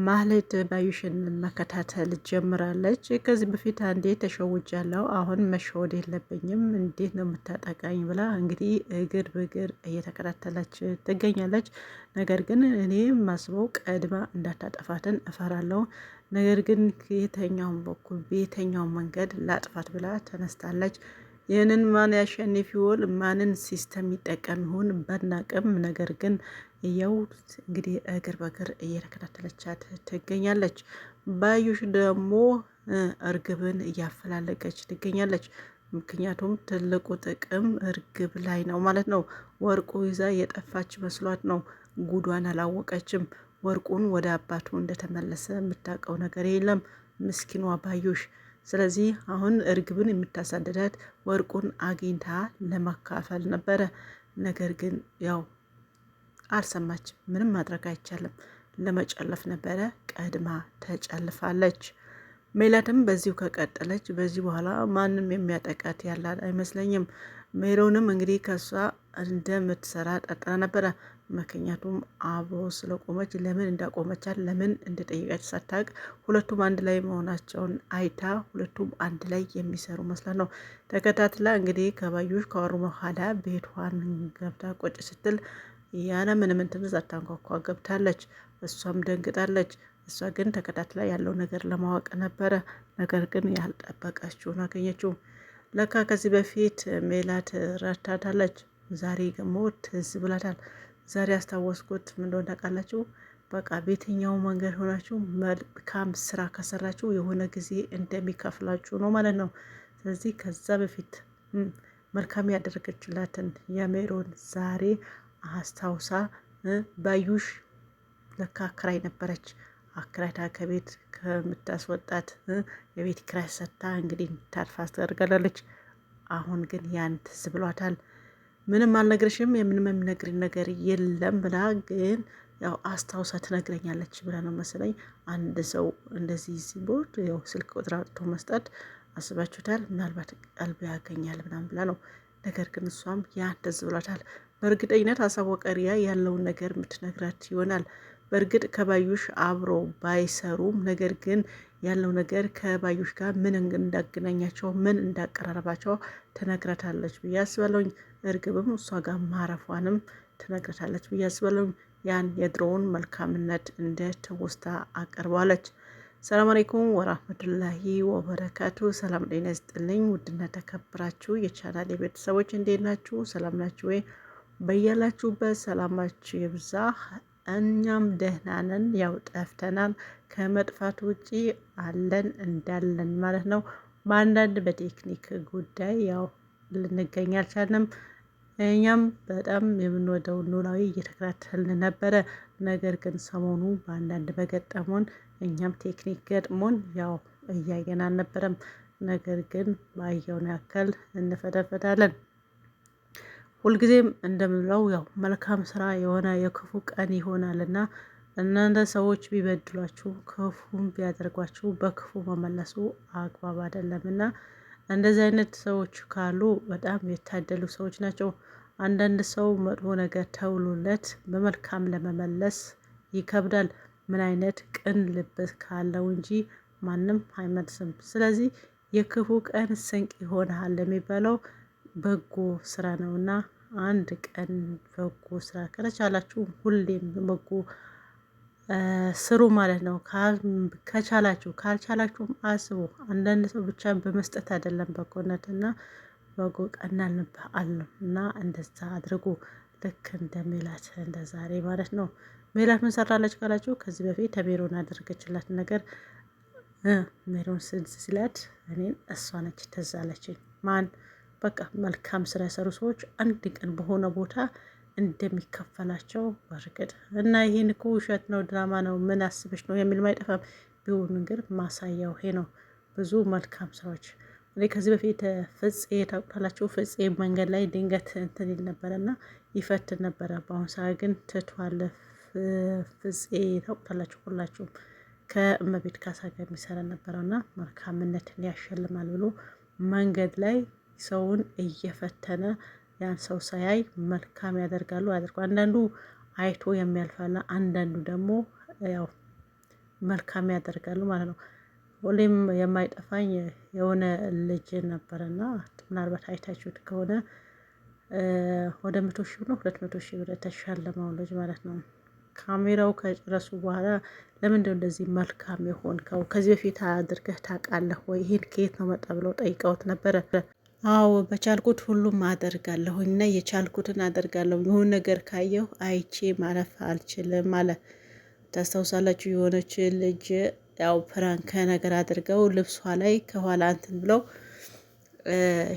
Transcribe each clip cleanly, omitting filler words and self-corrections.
ማህሌት ባዩሽን መከታተል ጀምራለች። ከዚህ በፊት አንዴ ተሸውጃለሁ፣ አሁን መሸወድ የለብኝም እንዴት ነው የምታጠቃኝ ብላ እንግዲህ እግር በእግር እየተከታተለች ትገኛለች። ነገር ግን እኔ ማስበው ቀድማ እንዳታጠፋትን እፈራለሁ። ነገር ግን ከየትኛውም በኩል በየትኛውም መንገድ ላጥፋት ብላ ተነስታለች። ይህንን ማን ያሸንፍ ይሆን? ማንን ሲስተም ይጠቀም ይሆን ባናቅም፣ ነገር ግን ያው እንግዲህ እግር በእግር እየተከታተለቻት ትገኛለች። ባዩሽ ደግሞ እርግብን እያፈላለገች ትገኛለች። ምክንያቱም ትልቁ ጥቅም እርግብ ላይ ነው ማለት ነው። ወርቁ ይዛ የጠፋች መስሏት ነው። ጉዷን አላወቀችም። ወርቁን ወደ አባቱ እንደተመለሰ የምታውቀው ነገር የለም ምስኪኗ ባዩሽ። ስለዚህ አሁን እርግብን የምታሳድዳት ወርቁን አግኝታ ለማካፈል ነበረ። ነገር ግን ያው አልሰማችም። ምንም ማድረግ አይቻልም። ለመጨለፍ ነበረ፣ ቀድማ ተጨልፋለች። ሜላትም በዚሁ ከቀጠለች በዚህ በኋላ ማንም የሚያጠቃት ያለ አይመስለኝም። ሜሮንም እንግዲህ ከሷ እንደምትሰራ ጠርጥራ ነበረ። ምክንያቱም አብሮ ስለቆመች ለምን እንዳቆመቻት ለምን እንደጠየቀች ሳታውቅ ሁለቱም አንድ ላይ መሆናቸውን አይታ ሁለቱም አንድ ላይ የሚሰሩ መስላት ነው ተከታትላ እንግዲህ ከባዩሽ ካወሩ በኋላ ቤቷን ገብታ ቁጭ ስትል ያለ ምንም እንትን ሳታንኳኳ ገብታለች። እሷም ደንግጣለች። እሷ ግን ተከታትላ ያለው ነገር ለማወቅ ነበረ። ነገር ግን ያልጠበቀችውን አገኘችው። ለካ ከዚህ በፊት ሜላት ረድታታለች። ዛሬ ደግሞ ትዝ ብላታል። ዛሬ ያስታወስኩት ምን እንደሆነ ታውቃላችሁ? በቃ በየትኛው መንገድ ሆናችሁ መልካም ስራ ከሰራችሁ የሆነ ጊዜ እንደሚከፍላችሁ ነው ማለት ነው። ስለዚህ ከዛ በፊት መልካም ያደረገችላትን የሜሮን ዛሬ አስታውሳ ባዩሽ ለካ አከራይ ነበረች። አከራይታ ከቤት ከምታስወጣት የቤት ኪራይ ሰጥታ እንግዲህ ታርፋ ታደርጋለች። አሁን ግን ያን ትዝ ብሏታል። ምንም አልነግርሽም የምንም የምነግርሽ ነገር የለም ብላ ግን ያው አስታውሳ ትነግረኛለች ብላ ነው መሰለኝ። አንድ ሰው እንደዚህ ሲቦርድ ያው ስልክ ቁጥር አውጥቶ መስጠት አስባችሁታል? ምናልባት ቀልብ ያገኛል ምናምን ብላ ነው። ነገር ግን እሷም ያን ትዝ ብሏታል። በእርግጠኝነት አሳወቀሪያ ያለውን ነገር የምትነግራት ይሆናል። በእርግጥ ከባዩሽ አብሮ ባይሰሩም ነገር ግን ያለው ነገር ከባዩሽ ጋር ምን እንዳገናኛቸው ምን እንዳቀራረባቸው ትነግራታለች ብዬ አስባለሁኝ። እርግብም እሷ ጋር ማረፏንም ትነግራታለች ብዬ አስባለሁኝ። ያን የድሮውን መልካምነት እንደ ትውስታ አቀርባለች። ሰላም አለይኩም ወራህመቱላሂ ወበረካቱ። ሰላም ጤና ይስጥልኝ። ውድና ተከብራችሁ የቻናል የቤተሰቦች እንዴት ናችሁ? ሰላም ናችሁ ወይ? በያላችሁበት ሰላማችሁ ይብዛ። እኛም ደህና ነን። ያው ጠፍተናል። ከመጥፋት ውጪ አለን እንዳለን ማለት ነው። በአንዳንድ በቴክኒክ ጉዳይ ያው ልንገኝ አልቻልንም። እኛም በጣም የምንወደው ኖላዊ እየተከታተልን ነበረ። ነገር ግን ሰሞኑ በአንዳንድ በገጠሙን እኛም ቴክኒክ ገጥሞን ያው እያየን አልነበረም። ነገር ግን ባየውን ያክል እንፈተፈታለን። ሁልጊዜም እንደምንለው ያው መልካም ስራ የሆነ የክፉ ቀን ይሆናልና እናንተ ሰዎች ቢበድሏችሁ ክፉም ቢያደርጓችሁ በክፉ መመለሱ አግባብ አይደለምና እንደዚህ አይነት ሰዎች ካሉ በጣም የታደሉ ሰዎች ናቸው። አንዳንድ ሰው መጥፎ ነገር ተውሎለት በመልካም ለመመለስ ይከብዳል። ምን አይነት ቅን ልብ ካለው እንጂ ማንም አይመልስም። ስለዚህ የክፉ ቀን ስንቅ ይሆናል የሚባለው በጎ ስራ ነውና አንድ ቀን በጎ ስራ ከቻላችሁ ሁሌም በጎ ስሩ ማለት ነው። ከቻላችሁ ካልቻላችሁም አስቡ። አንዳንድ ሰው ብቻ በመስጠት አይደለም በጎነት እና በጎ ቀና ልብ አለው እና እንደዛ አድርጉ። ልክ እንደ ሜላት እንደ ዛሬ ማለት ነው። ሜላት ምን ሰራለች ካላችሁ ከዚህ በፊት ሜሮን ያደረገችላት ነገር ሜሮን ስላት እኔን እሷ ነች ትዝ አለችኝ። ማን በቃ መልካም ስራ የሰሩ ሰዎች አንድ ቀን በሆነ ቦታ እንደሚከፈላቸው በርግጥ እና ይሄን እኮ ውሸት ነው ድራማ ነው ምን አስበሽ ነው የሚል አይጠፋም። ቢሆን ግን ማሳያው ይሄ ነው። ብዙ መልካም ስራዎች እኔ ከዚህ በፊት ፍፄ ታውቃላችሁ። ፍፄ መንገድ ላይ ድንገት እንትን ይል ነበረና ይፈትን ነበረ። በአሁኑ ሰዓት ግን ትቷል። ፍፄ ታውቃላችሁ ሁላችሁም ከእመቤት ካሳ ጋር የሚሰራ ነበረውና መልካምነትን ያሸልማል ብሎ መንገድ ላይ ሰውን እየፈተነ ያን ሰው ሳያይ መልካም ያደርጋሉ። አንዳንዱ አይቶ የሚያልፋላ፣ አንዳንዱ ደግሞ ያው መልካም ያደርጋሉ ማለት ነው። ሁሌም የማይጠፋኝ የሆነ ልጅ ነበረና ምናልባት አይታችሁት ከሆነ ወደ 100 ሺህ ብር ነው 200 ሺህ ብር የተሸለመው ልጅ ማለት ነው። ካሜራው ከጨረሱ በኋላ ለምንድነው እንደዚህ መልካም የሆንከው? ከዚህ በፊት አድርገህ ታውቃለህ ወይ? ይሄን ከየት ነው መጣ ብለው ጠይቀውት ነበረ። አዎ በቻልኩት ሁሉም አደርጋለሁኝ እና የቻልኩትን አደርጋለሁ። የሆነ ነገር ካየሁ አይቼ ማለፍ አልችልም አለ። ታስታውሳላችሁ? የሆነች ልጅ ያው ፕራንክ ነገር አድርገው ልብሷ ላይ ከኋላ እንትን ብለው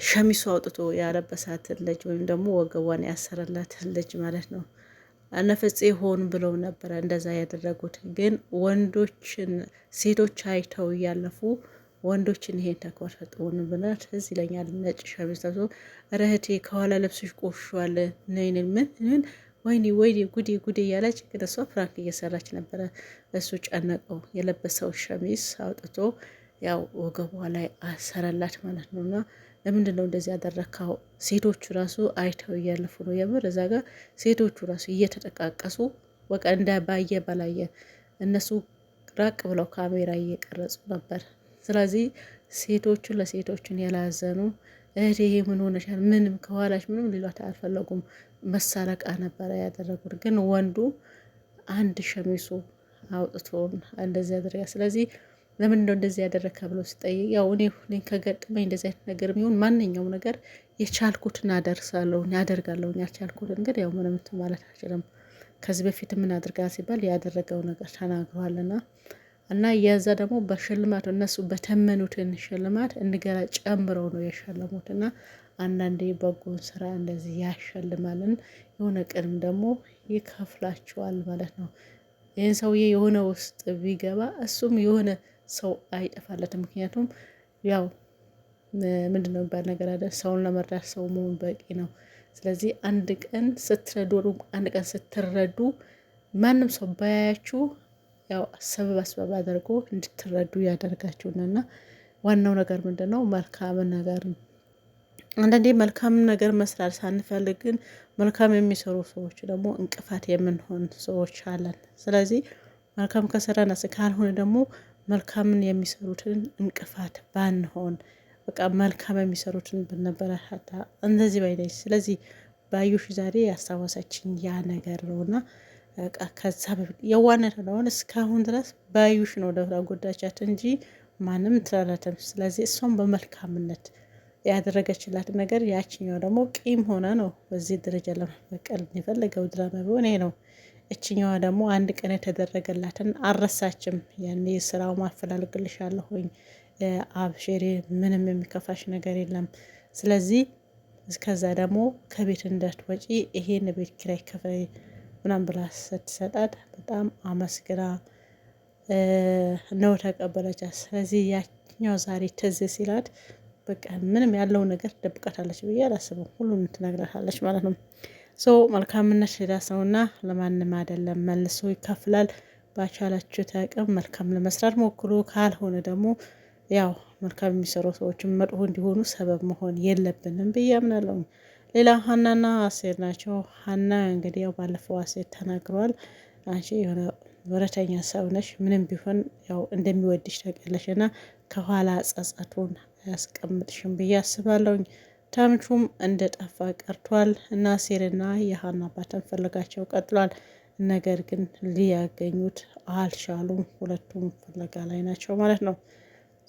ሸሚሱ አውጥቶ ያለበሳትን ልጅ ወይም ደግሞ ወገቧን ያሰረላትን ልጅ ማለት ነው። እነፍፄ ሆን ብለው ነበረ እንደዛ ያደረጉት። ግን ወንዶችን ሴቶች አይተው እያለፉ ወንዶችን ይሄን ተግባር ፈጥሩን ብላት እዚህ ይለኛል። ነጭ ሸሚዝ ተብሎ ረህቴ ከኋላ ልብስሽ ቆሽሿል፣ ነይን ምን ወይኔ ወይኔ ጉዴ ጉዴ እያለች ግን እሷ ፍራንክ እየሰራች ነበረ። እሱ ጨነቀው። የለበሰው ሸሚዝ አውጥቶ ያው ወገቧ ላይ አሰረላት ማለት ነው። እና ለምንድን ነው እንደዚህ ያደረካው? ሴቶቹ ራሱ አይተው እያለፉ ነው። የምር እዛ ጋር ሴቶቹ ራሱ እየተጠቃቀሱ በቃ እንደ ባየ በላየ እነሱ ራቅ ብለው ካሜራ እየቀረጹ ነበር። ስለዚህ ሴቶቹ ለሴቶችን ያላዘኑ እህቴ ይሄ ምን ሆነሻል? ምንም ከኋላሽ ምንም ሊሏት አልፈለጉም። መሳለቃ ነበረ ያደረጉት። ግን ወንዱ አንድ ሸሚሱ አውጥቶ እንደዚህ ያደረጋ። ስለዚህ ለምን ነው እንደዚህ ያደረከ ብሎ ሲጠይቅ ያው እኔ ከገጠመኝ እንደዚህ አይነት ነገር የሚሆን ማንኛውም ነገር የቻልኩትን አደርሳለሁ ያደርጋለሁ። ያልቻልኩትን ግን ያው ምንም ማለት አልችልም። ከዚህ በፊት ምን አድርጋል ሲባል ያደረገው ነገር ተናግሯልና እና የዛ ደግሞ በሽልማት እነሱ በተመኑትን ሽልማት እንገራ ጨምረው ነው የሸለሙት። እና አንዳንዴ በጎን ስራ እንደዚህ ያሸልማልን የሆነ ቀንም ደግሞ ይከፍላቸዋል ማለት ነው። ይህን ሰውዬ የሆነ ውስጥ ቢገባ እሱም የሆነ ሰው አይጠፋለትም። ምክንያቱም ያው ምንድነው የሚባል ነገር አለ፣ ሰውን ለመርዳት ሰው መሆን በቂ ነው። ስለዚህ አንድ ቀን ስትረዱ አንድ ቀን ስትረዱ ማንም ሰው ባያያችሁ ያው ሰበብ አስባብ አድርጎ እንድትረዱ ያደርጋችሁና ዋናው ነገር ምንድነው? መልካም ነገር ነው። አንዳንዴ መልካም ነገር መስራት ሳንፈልግ ግን መልካም የሚሰሩ ሰዎች ደግሞ እንቅፋት የምንሆን ሰዎች አለን። ስለዚህ መልካም ከሰራን ካልሆነ ደግሞ መልካምን የሚሰሩትን እንቅፋት ባንሆን በቃ መልካም የሚሰሩትን ብንበረታታ እንደዚህ ባይነኝ። ስለዚህ ባዩሽ ዛሬ ያስታወሰችኝ ያ ነገር ነውና ከዛ የዋነት ነው። እስካሁን ድረስ ባዩሽ ነው ደፍራ ጎዳቻት እንጂ ማንም ትላላትም። ስለዚህ እሷም በመልካምነት ያደረገችላት ነገር ያችኛው ደግሞ ቂም ሆነ ነው በዚህ ደረጃ ለመበቀል የፈለገው ድራማ ቢሆን ይሄ ነው። እችኛዋ ደግሞ አንድ ቀን የተደረገላትን አልረሳችም። ያኔ ስራው ማፈላልግልሻለሁኝ አብሽሬ ምንም የሚከፋሽ ነገር የለም። ስለዚህ እስከዛ ደግሞ ከቤት እንዳትወጪ ይሄን ቤት ኪራይ ከፈይ ምናምን ብላ ስትሰጣት በጣም አመስግና ነው ተቀበለቻት። ስለዚህ ያኛው ዛሬ ትዝ ሲላት በቃ ምንም ያለው ነገር ደብቃታለች ብዬ አላስብም። ሁሉም ትነግራታለች ማለት ነው። መልካምነት ራስ ነውና ለማንም አይደለም፣ መልሶ ይከፍላል። ባቻላችሁ አቅም መልካም ለመስራት ሞክሩ። ካልሆነ ደግሞ ያው መልካም የሚሰሩ ሰዎችን መጥፎ እንዲሆኑ ሰበብ መሆን የለብንም ብዬ አምናለሁ። ሌላ ሀናና አሴር ናቸው። ሀና እንግዲህ ያው ባለፈው አሴር ተናግሯል። አንቺ የሆነ ወረተኛ ሰው ነሽ፣ ምንም ቢሆን ያው እንደሚወድሽ ታውቂያለሽ እና ከኋላ ጸጸቱን አያስቀምጥሽም ብዬ አስባለሁኝ። ታምቹም እንደ ጠፋ ቀርቷል እና አሴርና የሀና አባትን ፈልጋቸው ቀጥሏል። ነገር ግን ሊያገኙት አልቻሉም። ሁለቱም ፍለጋ ላይ ናቸው ማለት ነው።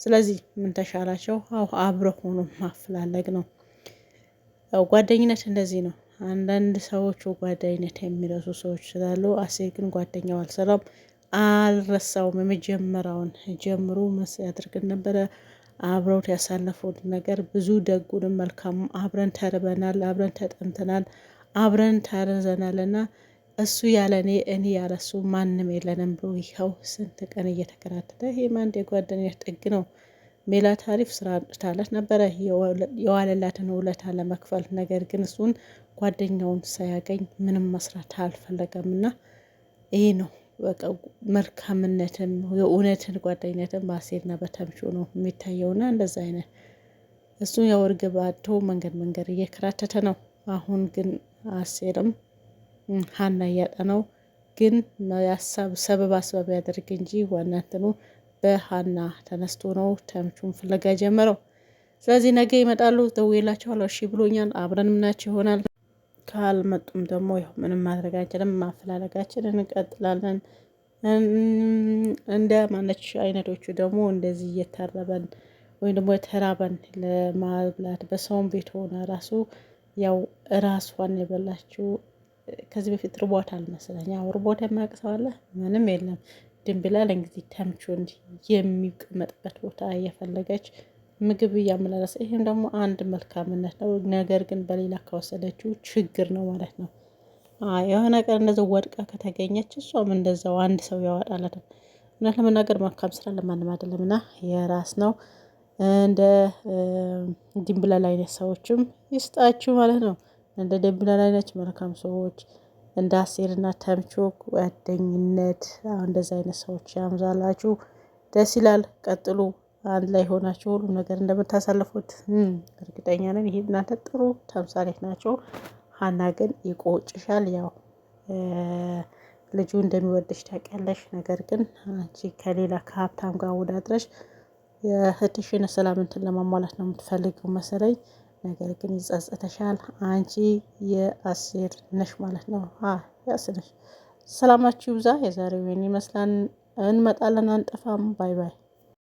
ስለዚህ ምን ተሻላቸው? አብረ ሆኖ ማፈላለግ ነው። ያው ጓደኝነት እንደዚህ ነው። አንዳንድ ሰዎቹ ጓደኝነት የሚረሱ ሰዎች ስላሉ አሴር ግን ጓደኛው አልሰራም፣ አልረሳውም። የመጀመሪያውን ጀምሮ መስ ያድርግን ነበረ አብረውት ያሳለፉት ነገር ብዙ ደጉንም መልካም አብረን ተርበናል፣ አብረን ተጠምተናል፣ አብረን ታረዘናል እና እሱ ያለ እኔ ያለ እሱ ማንም የለንም ብሎ ይኸው ስንት ቀን እየተከራተተ ይሄ አንድ የጓደኝነት ጥግ ነው። ሜላት አሪፍ ስራ ታለት ነበረ የዋለላትን ውለታ ለመክፈል። ነገር ግን እሱን ጓደኛውን ሳያገኝ ምንም መስራት አልፈለገም እና ይሄ ነው በቃ መልካምነትን የእውነትን ጓደኝነትን በአሴርና በተምቹ ነው የሚታየውና እንደዛ አይነት እሱ ያው እርግብ አጥቶ መንገድ እየከራተተ ነው። አሁን ግን አሴርም ሀና እያጠነው ግን ያሳብ ሰበብ አስባብ ያደርግ እንጂ ዋና እንትኑ በሀና ተነስቶ ነው ተምቹን ፍለጋ ጀመረው። ስለዚህ ነገ ይመጣሉ። ደውዬላቸዋለሁ፣ እሺ ብሎኛል። አብረን ምናቸው ይሆናል። ካልመጡም ደግሞ ያው ምንም ማድረግ አንችልም፣ ማፈላለጋችን እንቀጥላለን። እንደ ማነች አይነቶቹ ደግሞ እንደዚህ እየተረበን ወይም ደግሞ የተራበን ለማብላት በሰውን ቤት ሆነ ራሱ ያው ራሷን የበላችው ከዚህ በፊት ርቦት አልመሰለኝ። ያው ርቦት የማያውቅ ሰው አለ? ምንም የለም። ድንብላል እንግዲህ ተምቹን የሚቀመጥበት ቦታ እየፈለገች ምግብ እያመላለሰ፣ ይህም ደግሞ አንድ መልካምነት ነው። ነገር ግን በሌላ ከወሰደችው ችግር ነው ማለት ነው። የሆነ ቀን እንደዛው ወድቃ ከተገኘች እሷም እንደዛው አንድ ሰው ያወጣላት። እውነት ለመናገር መልካም ስራ ለማንም አይደለም እና የራስ ነው። እንደ ድንብላል አይነት ሰዎችም ይስጣችሁ ማለት ነው። እንደ ድንብላል አይነት መልካም ሰዎች እንደ አሴርና ተምቹ ጓደኝነት እንደዛ አይነት ሰዎች ያምዛላችሁ። ደስ ይላል። ቀጥሉ። አንድ ላይ ሆናችሁ ሁሉም ነገር እንደምታሳልፉት እርግጠኛ ነን። ይሄ እናንተ ጥሩ ተምሳሌት ናቸው። ሀና ግን ይቆጭሻል። ያው ልጁ እንደሚወድሽ ታውቂያለሽ። ነገር ግን አንቺ ከሌላ ከሀብታም ጋር ወዳድረሽ የእህትሽን ሰላም እንትን ለማሟላት ነው የምትፈልጊው መሰለኝ። ነገር ግን ይጸጽተሻል። አንቺ የአሴር ነሽ ማለት ነው። ያስነሽ። ሰላማችሁ ይብዛ። የዛሬው ይመስላል። እንመጣለን፣ አንጠፋም። ባይ ባይ።